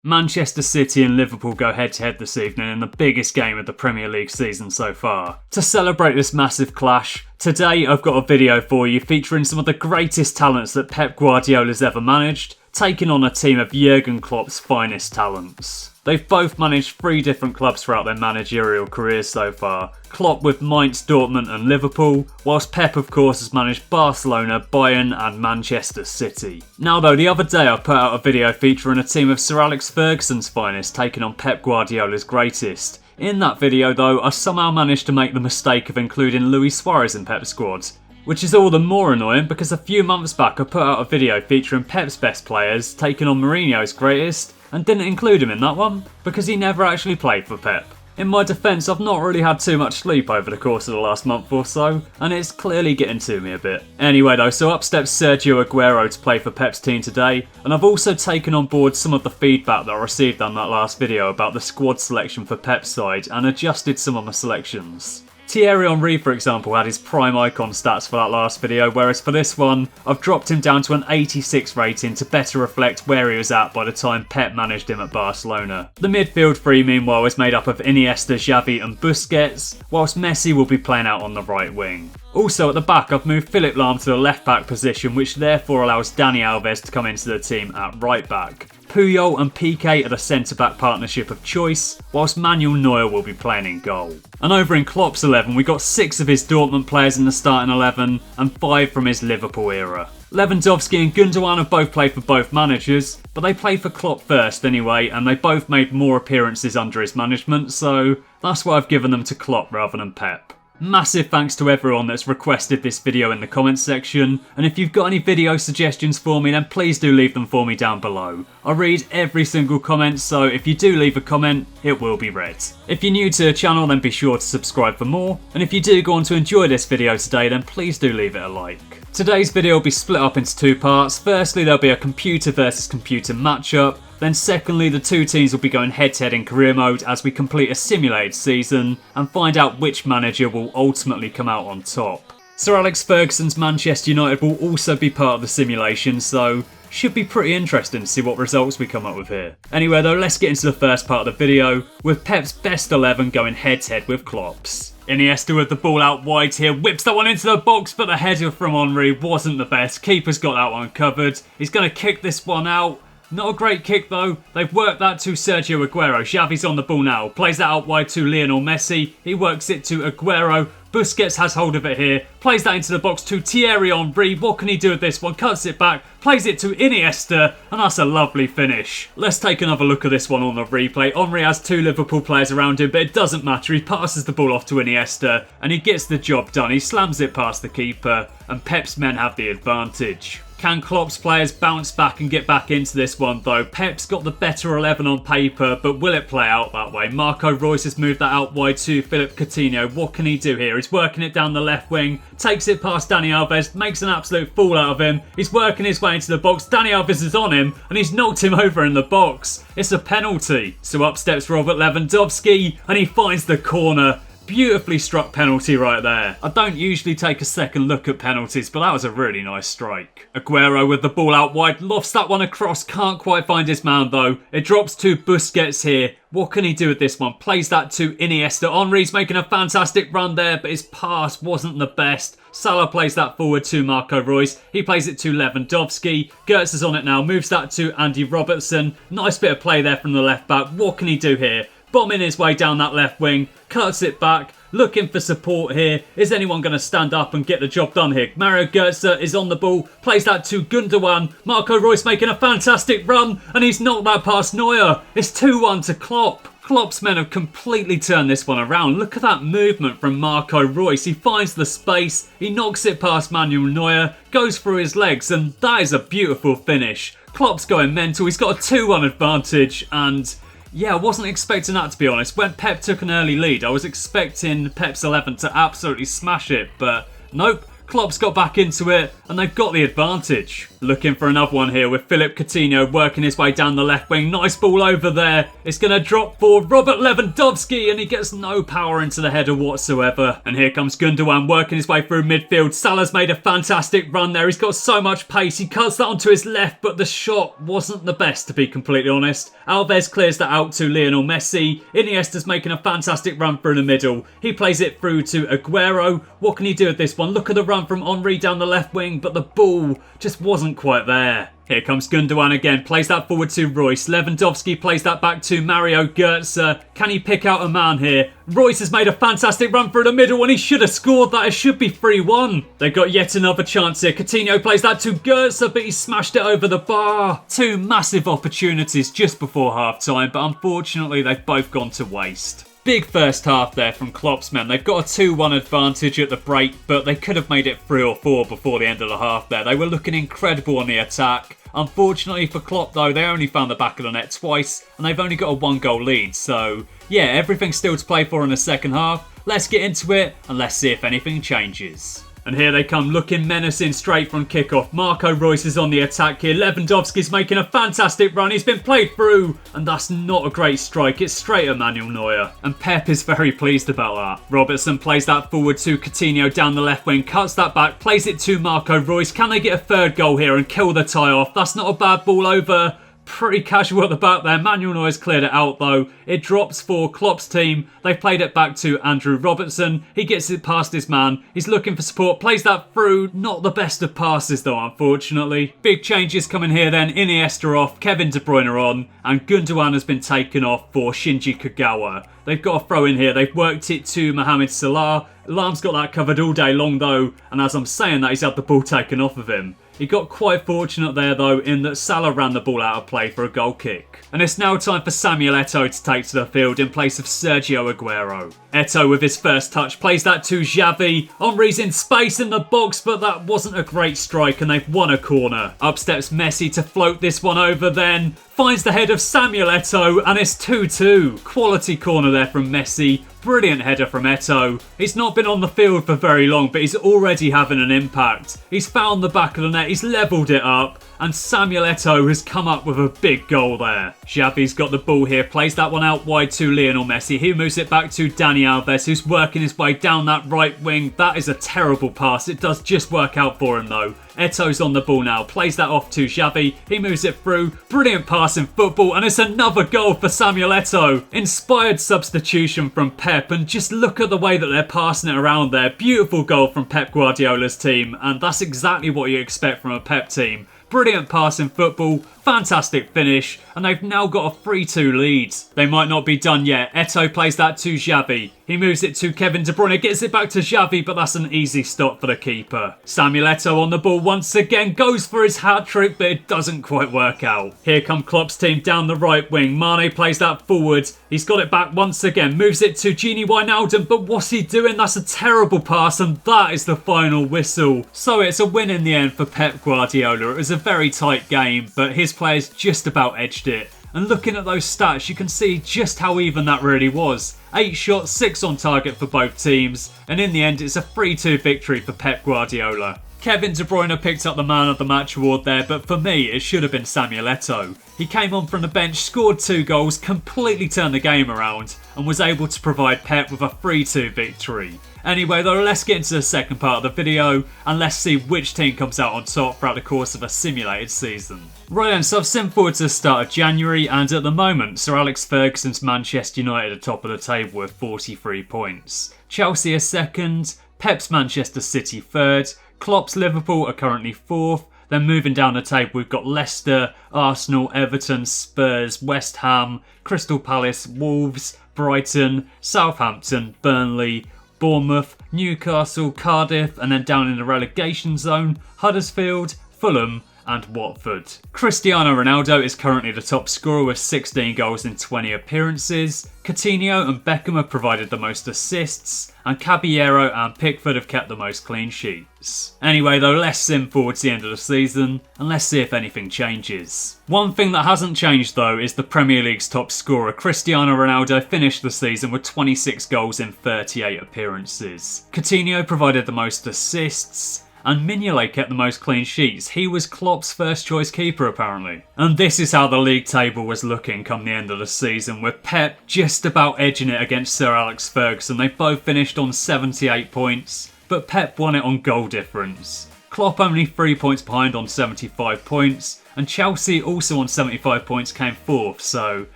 Manchester City and Liverpool go head to head this evening in the biggest game of the Premier League season so far. To celebrate this massive clash, today I've got a video for you featuring some of the greatest talents that Pep Guardiola's ever managed, taking on a team of Jurgen Klopp's finest talents. They've both managed 3 different clubs throughout their managerial careers so far. Klopp with Mainz, Dortmund and Liverpool, whilst Pep of course has managed Barcelona, Bayern and Manchester City. Now though, the other day I put out a video featuring a team of Sir Alex Ferguson's finest taking on Pep Guardiola's greatest. In that video though, I somehow managed to make the mistake of including Luis Suarez in Pep's squad. Which is all the more annoying because a few months back I put out a video featuring Pep's best players taking on Mourinho's greatest and didn't include him in that one because he never actually played for Pep. In my defence, I've not really had too much sleep over the course of the last month or so, and it's clearly getting to me a bit. Anyway though, so up steps Sergio Aguero to play for Pep's team today, and I've also taken on board some of the feedback that I received on that last video about the squad selection for Pep's side and adjusted some of my selections. Thierry Henry, for example, had his prime icon stats for that last video, whereas for this one, I've dropped him down to an 86 rating to better reflect where he was at by the time Pep managed him at Barcelona. The midfield three, meanwhile, is made up of Iniesta, Xavi and Busquets, whilst Messi will be playing out on the right wing. Also at the back, I've moved Philipp Lahm to the left back position, which therefore allows Dani Alves to come into the team at right back. Puyol and Piqué are the centre-back partnership of choice, whilst Manuel Neuer will be playing in goal. And over in Klopp's 11, we got 6 of his Dortmund players in the starting 11 and 5 from his Liverpool era. Lewandowski and Gundogan have both played for both managers, but they played for Klopp first anyway, and they both made more appearances under his management, so that's why I've given them to Klopp rather than Pep. Massive thanks to everyone that's requested this video in the comments section, and if you've got any video suggestions for me then please do leave them for me down below. I read every single comment, so if you do leave a comment, it will be read. If you're new to the channel then be sure to subscribe for more, and if you do go on to enjoy this video today then please do leave it a like. Today's video will be split up into 2 parts. Firstly, there'll be a computer versus computer matchup. Then secondly, the 2 teams will be going head to head in career mode as we complete a simulated season and find out which manager will ultimately come out on top. Sir Alex Ferguson's Manchester United will also be part of the simulation, so should be pretty interesting to see what results we come up with here. Anyway though, let's get into the first part of the video, with Pep's best 11 going head to head with Klopp's. Iniesta with the ball out wide here, whips that one into the box, but the header from Henry wasn't the best. Keeper's got that one covered. He's going to kick this one out. Not a great kick though. They've worked that to Sergio Aguero. Xavi's on the ball now. Plays that out wide to Lionel Messi. He works it to Aguero. Busquets has hold of it here. Plays that into the box to Thierry Henry. What can he do with this one? Cuts it back. Plays it to Iniesta. And that's a lovely finish. Let's take another look at this one on the replay. Henry has 2 Liverpool players around him, but it doesn't matter. He passes the ball off to Iniesta. And he gets the job done. He slams it past the keeper. And Pep's men have the advantage. Can Klopp's players bounce back and get back into this one though? Pep's got the better 11 on paper, but will it play out that way? Marco Reus has moved that out wide to Philippe Coutinho. What can he do here? He's working it down the left wing, takes it past Dani Alves, makes an absolute fool out of him. He's working his way into the box. Dani Alves is on him and he's knocked him over in the box. It's a penalty. So up steps Robert Lewandowski and he finds the corner. Beautifully struck penalty right there. I don't usually take a second look at penalties, but that was a really nice strike. Aguero with the ball out wide, lofts that one across, can't quite find his man though. It drops to Busquets here. What can he do with this one? Plays that to Iniesta. Henry's making a fantastic run there, but his pass wasn't the best. Salah plays that forward to Marco Reus. He plays it to Lewandowski. Gertz is on it now, moves that to Andy Robertson. Nice bit of play there from the left back. What can he do here? Bombing his way down that left wing, cuts it back, looking for support here. Is anyone going to stand up and get the job done here? Mario Götze is on the ball, plays that to Gundogan. Marco Reus making a fantastic run, and he's knocked that past Neuer. It's 2-1 to Klopp. Klopp's men have completely turned this one around. Look at that movement from Marco Reus. He finds the space, he knocks it past Manuel Neuer, goes through his legs, and that is a beautiful finish. Klopp's going mental. He's got a 2-1 advantage, and yeah, I wasn't expecting that to be honest. When Pep took an early lead, I was expecting Pep's 11 to absolutely smash it, but nope. Klopp's got back into it and they've got the advantage. Looking for another one here with Philippe Coutinho working his way down the left wing. Nice ball over there. It's going to drop for Robert Lewandowski and he gets no power into the header whatsoever. And here comes Gundogan working his way through midfield. Salah's made a fantastic run there. He's got so much pace. He cuts that onto his left, but the shot wasn't the best, to be completely honest. Alves clears that out to Lionel Messi. Iniesta's making a fantastic run through the middle. He plays it through to Aguero. What can he do with this one? Look at the run from Henry down the left wing, but the ball just wasn't quite there. Here comes Gundogan again, plays that forward to Reus. Lewandowski plays that back to Mario Götze. Can he pick out a man here? Reus has made a fantastic run through the middle and he should have scored that. It should be 3-1. They got yet another chance here. Coutinho plays that to Götze, but he smashed it over the bar. Two massive opportunities just before half time, but unfortunately they've both gone to waste. Big first half there from Klopp's men. They've got a 2-1 advantage at the break, but they could have made it 3 or 4 before the end of the half there. They were looking incredible on the attack. Unfortunately for Klopp though, they only found the back of the net twice and they've only got a 1-goal lead. So yeah, everything's still to play for in the second half. Let's get into it and let's see if anything changes. And here they come, looking menacing straight from kickoff. Marco Reus is on the attack here. Lewandowski's making a fantastic run. He's been played through, and that's not a great strike. It's straight at Manuel Neuer. And Pep is very pleased about that. Robertson plays that forward to Coutinho down the left wing, cuts that back, plays it to Marco Reus. Can they get a third goal here and kill the tie off? That's not a bad ball over. Pretty casual at the back there. Manuel Neuer's cleared it out though. It drops for Klopp's team. They've played it back to Andrew Robertson. He gets it past his man. He's looking for support. Plays that through. Not the best of passes though, unfortunately. Big changes coming here then. Iniesta off. Kevin De Bruyne on. And Gundogan has been taken off for Shinji Kagawa. They've got a throw in here. They've worked it to Mohamed Salah. Alarm's got that covered all day long though. And as I'm saying that, he's had the ball taken off of him. He got quite fortunate there though in that Salah ran the ball out of play for a goal kick. And it's now time for Samuel Eto'o to take to the field in place of Sergio Aguero. Eto'o with his first touch plays that to Xavi. Henry's in space in the box, but that wasn't a great strike and they've won a corner. Up steps Messi to float this one over then. Finds the head of Samuel Eto'o and it's 2-2. Quality corner there from Messi. Brilliant header from Eto'o. He's not been on the field for very long, but he's already having an impact. He's found the back of the net, he's levelled it up, and Samuel Eto'o has come up with a big goal there. Xavi's got the ball here, plays that one out wide to Lionel Messi. He moves it back to Dani Alves, who's working his way down that right wing. That is a terrible pass. It does just work out for him though. Eto'o's on the ball now, plays that off to Xavi. He moves it through. Brilliant pass in football, and it's another goal for Samuel Eto'o. Inspired substitution from Pep, and just look at the way that they're passing it around there. Beautiful goal from Pep Guardiola's team, and that's exactly what you expect from a Pep team. Brilliant pass in football, fantastic finish, and they've now got a 3-2 lead. They might not be done yet. Eto'o plays that to Xavi. He moves it to Kevin De Bruyne, gets it back to Xavi, but that's an easy stop for the keeper. Samuel Eto'o on the ball once again, goes for his hat-trick, but it doesn't quite work out. Here come Klopp's team down the right wing. Mane plays that forward. He's got it back once again, moves it to Gini Wijnaldum, but what's he doing? That's a terrible pass, and that is the final whistle. So it's a win in the end for Pep Guardiola. It was a very tight game, but his players just about edged it. And looking at those stats, you can see just how even that really was. 8 shots, 6 on target for both teams, and in the end it's a 3-2 victory for Pep Guardiola. Kevin De Bruyne picked up the Man of the Match award there, but for me it should have been Samuel Eto'o. He came on from the bench, scored 2 goals, completely turned the game around, and was able to provide Pep with a 3-2 victory. Anyway though, let's get into the second part of the video and let's see which team comes out on top throughout the course of a simulated season. Right then, so I've sent forward to the start of January, and at the moment Sir Alex Ferguson's Manchester United are top of the table with 43 points. Chelsea are second, Pep's Manchester City third, Klopp's Liverpool are currently fourth. Then moving down the table, we've got Leicester, Arsenal, Everton, Spurs, West Ham, Crystal Palace, Wolves, Brighton, Southampton, Burnley, Bournemouth, Newcastle, Cardiff, and then down in the relegation zone, Huddersfield, Fulham, and Watford. Cristiano Ronaldo is currently the top scorer with 16 goals in 20 appearances. Coutinho and Beckham have provided the most assists, and Caballero and Pickford have kept the most clean sheets. Anyway though, let's sim forward to the end of the season, and let's see if anything changes. One thing that hasn't changed though is the Premier League's top scorer. Cristiano Ronaldo finished the season with 26 goals in 38 appearances. Coutinho provided the most assists, and Mignolet kept the most clean sheets. He was Klopp's first choice keeper apparently. And this is how the league table was looking come the end of the season, with Pep just about edging it against Sir Alex Ferguson. They both finished on 78 points, but Pep won it on goal difference. Klopp only 3 points behind on 75 points, and Chelsea also on 75 points came 4th, so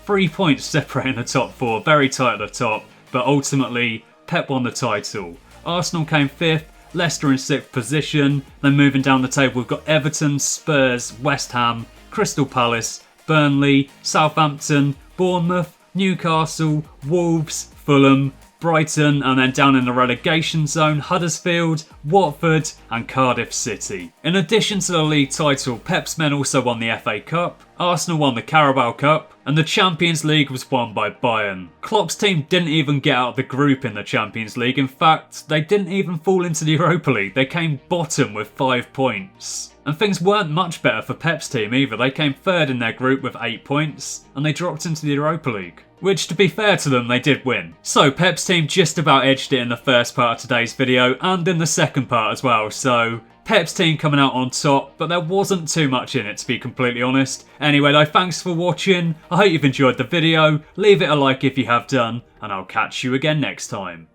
3 points separating the top 4, very tight at the top, but ultimately Pep won the title. Arsenal came 5th, Leicester in 6th position. Then moving down the table we've got Everton, Spurs, West Ham, Crystal Palace, Burnley, Southampton, Bournemouth, Newcastle, Wolves, Fulham, Brighton, and then down in the relegation zone, Huddersfield, Watford and Cardiff City. In addition to the league title, Pep's men also won the FA Cup, Arsenal won the Carabao Cup, and the Champions League was won by Bayern. Klopp's team didn't even get out of the group in the Champions League. In fact, they didn't even fall into the Europa League. They came bottom with 5 points. And things weren't much better for Pep's team either. They came 3rd in their group with 8 points, and they dropped into the Europa League. Which, to be fair to them, they did win. So Pep's team just about edged it in the first part of today's video, and in the second part as well, so Pep's team coming out on top, but there wasn't too much in it, to be completely honest. Anyway though, thanks for watching, I hope you've enjoyed the video, leave it a like if you have done, and I'll catch you again next time.